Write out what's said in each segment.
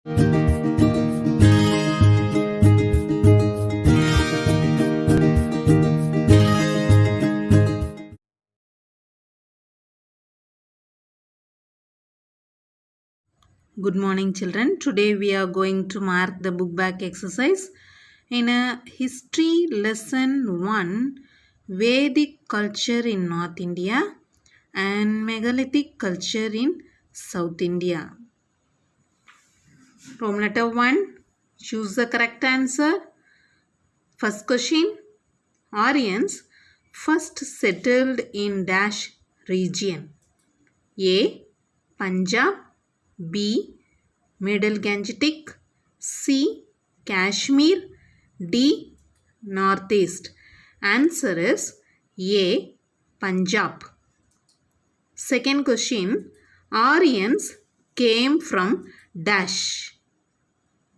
Good morning, children. Today we are going to mark the book back exercise in a history lesson 1, Vedic culture in North India and megalithic culture in South India. Roman letter 1, choose the correct answer. First question, Aryans first settled in dash region. A. Punjab, B. Middle Gangetic, C. Kashmir, D. Northeast. Answer is A. Punjab. Second question, Aryans came from dash.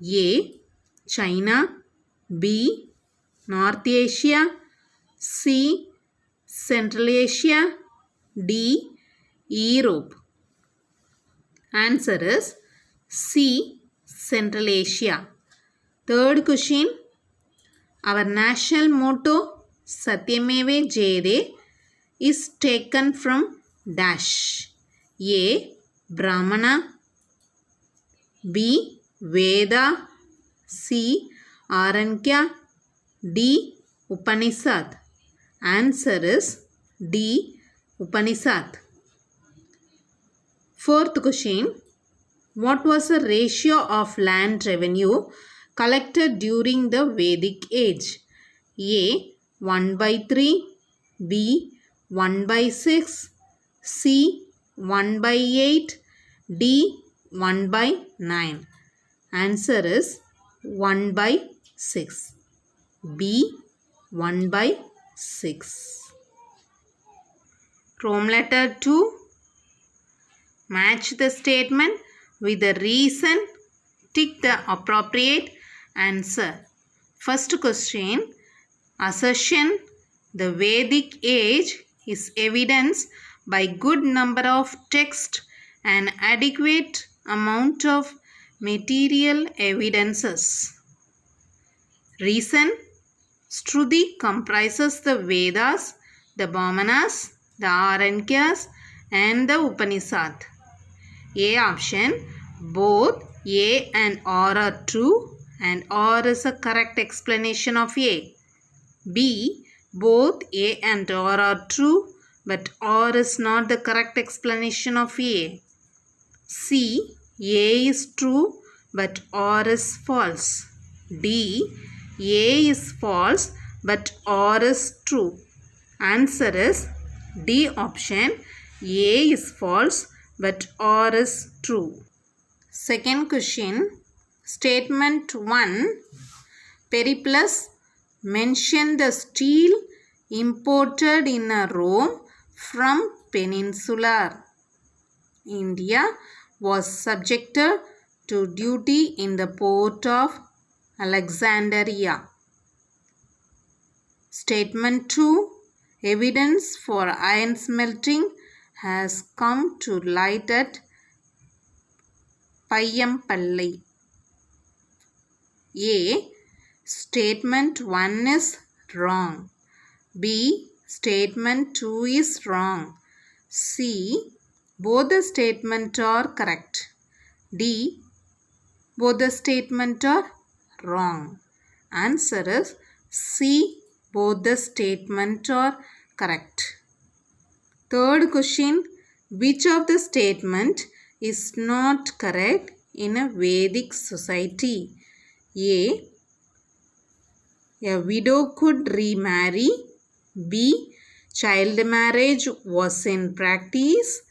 A. China, B. North Asia, C. Central Asia, D. Europe. Answer is C. Central Asia. Third question, our national motto Satyameva Jayate is taken from dash. A. Brahmana, B. Veda, C. Aranyaka, D. Upanishad. Answer is D. Upanishad. Fourth question, what was the ratio of land revenue collected during the Vedic age? A. 1/3, B. 1/6, C. 1/8, D. 1/9. Answer is 1/6. B. 1/6. Roman letter 2. Match the statement with the reason. Tick the appropriate answer. First question, assertion the Vedic age is evidenced by good number of text and adequate amount of material evidences. Reason, Shruti comprises the Vedas, the Brahmanas, the Aranyakas and the Upanishad. A option, both A and R are true and R is a correct explanation of A. B, both A and R are true but R is not the correct explanation of A. C, A is true but R is false. D, A is false but R is true. Answer is D option, A is false but R is true. Second question, statement 1, Periplus mentioned the steel imported in Rome from Peninsular India was subjected to duty in the port of Alexandria. Statement 2, evidence for iron smelting has come to light at Payampallai. A. Statement 1 is wrong. B. Statement 2 is wrong. C. Both the statements are correct. D. Both the statements are wrong. Answer is C. Both the statements are correct. Third question, which of the statement is not correct in a Vedic society? A. A widow could remarry. B. Child marriage was in practice.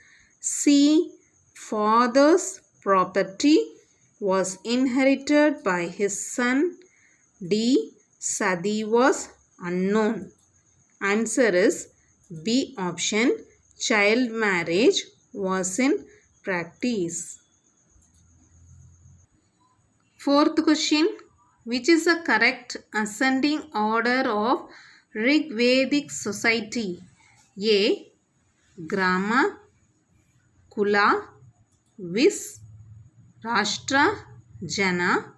C. Father's property was inherited by his son. D. Sati was unknown. Answer is B option, child marriage was in practice. Fourth question, which is the correct ascending order of Rig Vedic society? A. Grama, Kula, Vis, Rashtra, Jana.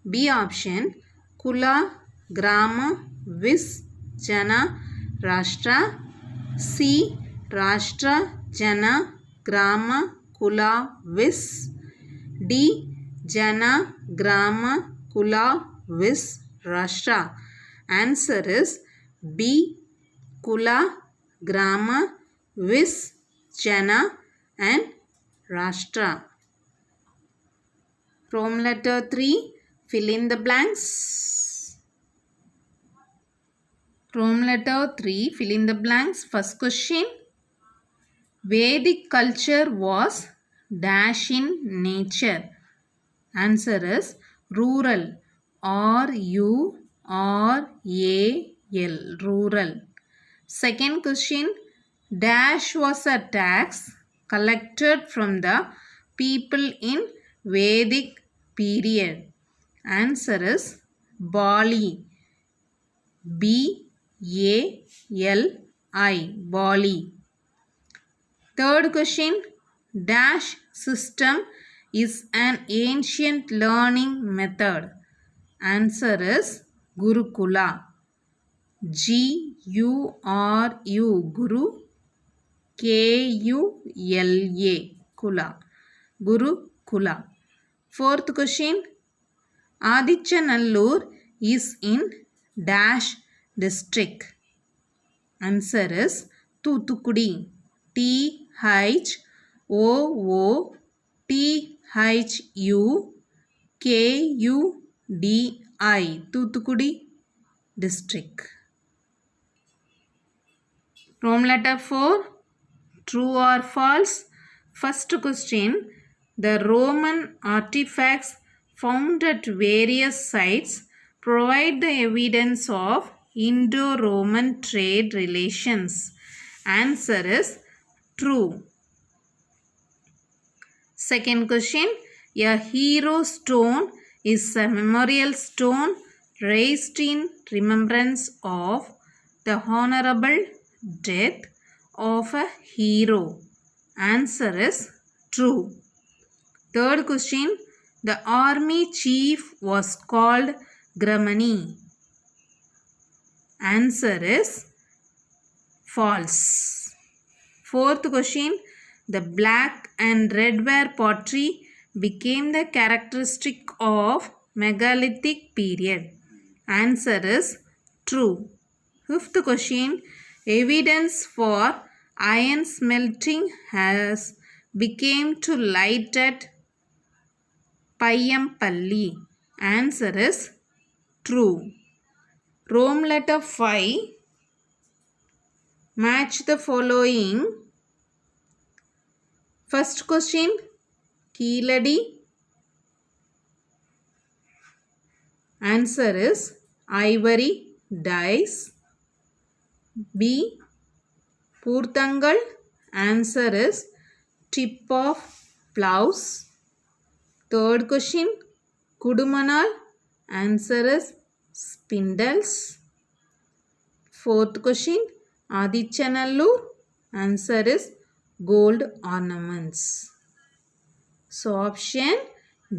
B option Kula, Grama, Vis, Jana, Rashtra. C. Rashtra, Jana, Grama, Kula, Vis. D. Jana, Grama, Kula, Vis, Rashtra. Answer is B. Kula, Grama, Vis, Jana and Rashtra. Roman letter 3. Fill in the blanks. Roman letter 3. Fill in the blanks. First question. Vedic culture was dash in nature. Answer is rural. R-U-R-A-L. Rural. Second question. Dash was a tax collected from the people in Vedic period. Answer is Bali. B-A-L-I. Bali. Third question. Dash system is an ancient learning method. Answer is Gurukula. G-U-R-U. Guru. K-U-L-A. Kula. Gurukula. Fourth question. Adichanallur is in dash district. Answer is Thoothukudi. T-H-O-O-T-H-U-K-U-D-I. Thoothukudi district. Roman letter 4. True or false? First question. The Roman artifacts found at various sites provide the evidence of Indo-Roman trade relations. Answer is true. Second question. A hero stone is a memorial stone raised in remembrance of the honorable death of a hero. Answer is true. Third question. The army chief was called Gramani. Answer is false. Fourth question. The black and red ware pottery became the characteristic of megalithic period. Answer is true. Fifth question. Evidence for iron smelting has became to light at Payampalli. Answer is true. Roman letter 5. Match the following. First question. Keeladi. Answer is ivory dyes. B. Poorthangal. Answer is tip of plows. Third question. Kudumanal. Answer is spindles. Fourth question. Adichanallur. Answer is gold ornaments. So option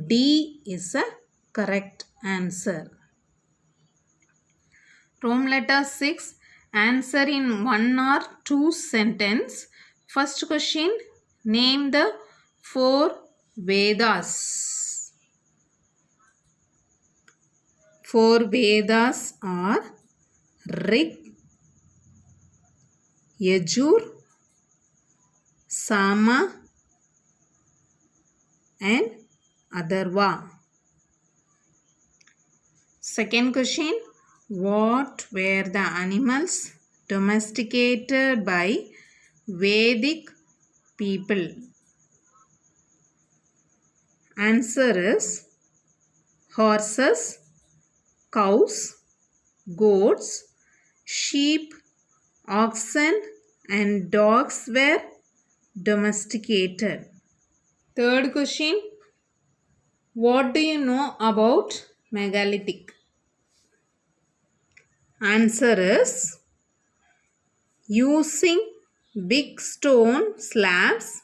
D is a correct answer. Roman letter 6. Answer in 1 or 2 sentence. First question. Name the 4 Vedas. 4 Vedas are Rig, Yajur, Sama and Atharva. Second question. What were the animals domesticated by Vedic people? Answer is horses, cows, goats, sheep, oxen and dogs were domesticated. Third question. What do you know about megalithic? Answer is using big stone slabs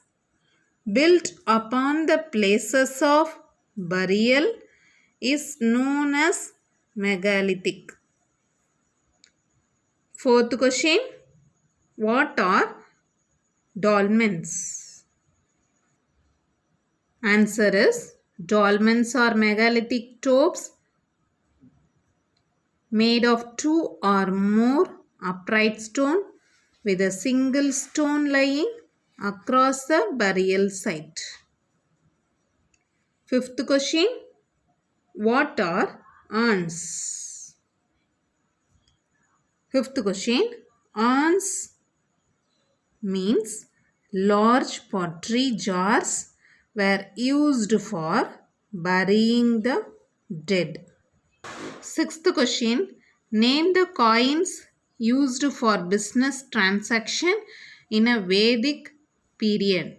built upon the places of burial is known as megalithic. Fourth question, what are dolmens? Answer is, dolmens are megalithic tombs made of two or more upright stone with a single stone lying across the burial site. Fifth question, what are urns? Fifth question, urns means large pottery jars were used for burying the dead. Sixth question, name the coins used for business transaction in a Vedic period.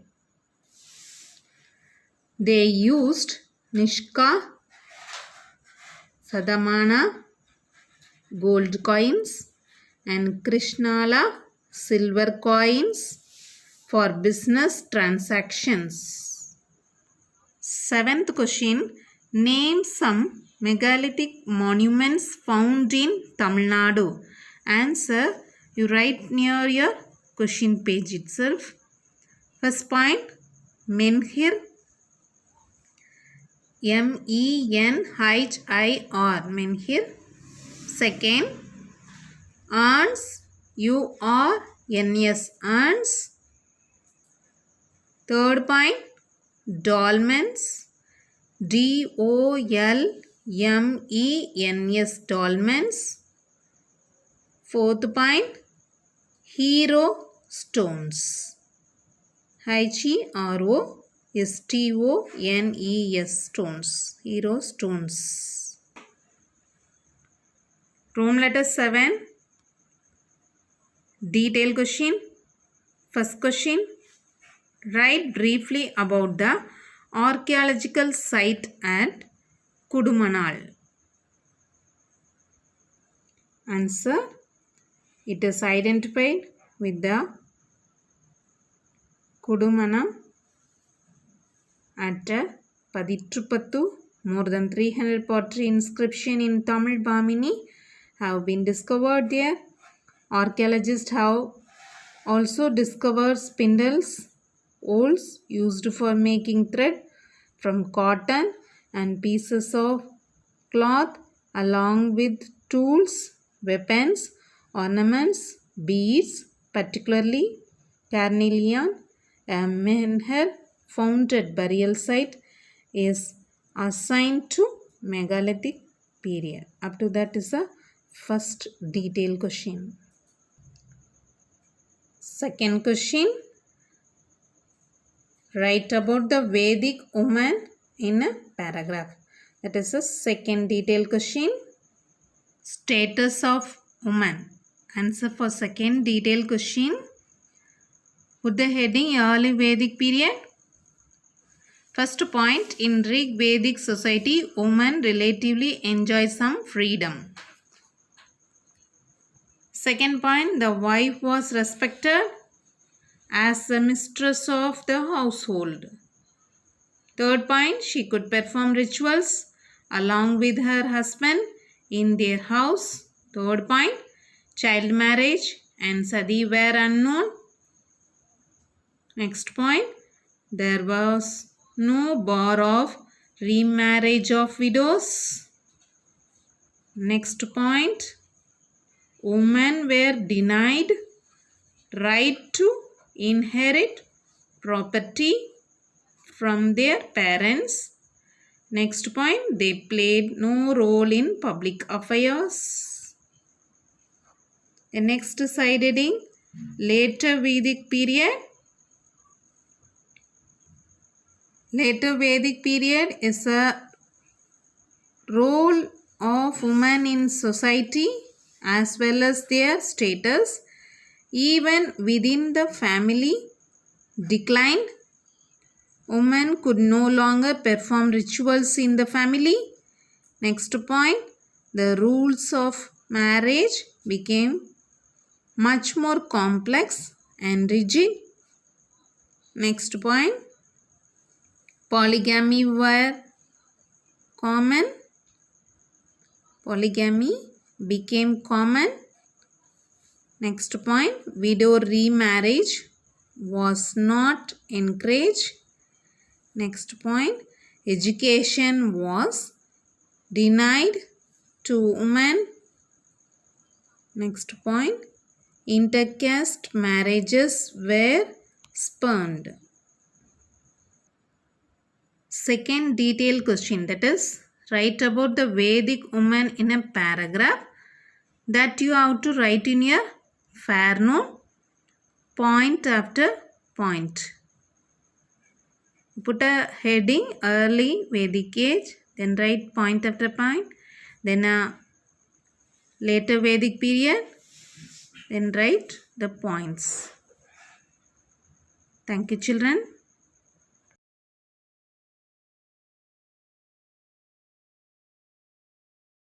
They used Nishka, Sadamana, gold coins and Krishnala, silver coins for business transactions. Seventh question, name some megalithic monuments found in Tamil Nadu. Answer, you write near your question page itself. First point, Menhir, M-E-N-H-I-R, Menhir. Second, urns, U-R-N-S, urns. Third point, dolmens, D-O-L-M-E-N-S, dolmens. Fourth point, hero stones, H-E-R-O-S-T-O-N-E-S, stones, hero stones. Roman letter 7, detail question. First question, write briefly about the archaeological site at Kudumanal. Answer, it is identified with the Kudumanam at Paditrupattu. More than 300 pottery inscription in Tamil Bamini have been discovered there. Archaeologists have also discovered spindles, oars used for making thread from cotton and pieces of cloth, along with tools, weapons, ornaments, beads, particularly carnelian. A menhir found at burial site is assigned to megalithic period. Up to that is the first detail question. Second question, write about the Vedic woman in a paragraph. That is the second detail question. Status of woman. Answer for second detail question. Put the heading early Vedic period. First point, in Rig Vedic society, women relatively enjoy some freedom. Second point, the wife was respected as the mistress of the household. Third point, she could perform rituals along with her husband in their house. Third point, child marriage and sati were unknown. Next point, there was no bar of remarriage of widows. Next point, women were denied right to inherit property from their parents. Next point, they played no role in public affairs. The next side heading, later Vedic period. Later Vedic period is a role of women in society as well as their status, even within the family, declined. Women could no longer perform rituals in the family. Next point, the rules of marriage became much more complex and rigid. Next point, polygamy were common. Polygamy became common. Next point, widow remarriage was not encouraged. Next point, education was denied to women. Next point, intercaste marriages were spurned. Second detailed question, that is, write about the Vedic woman in a paragraph. That you have to write in your fair note, point after point. Put a heading, early Vedic age, then write point after point, then a later Vedic period, then write the points. Thank you, children.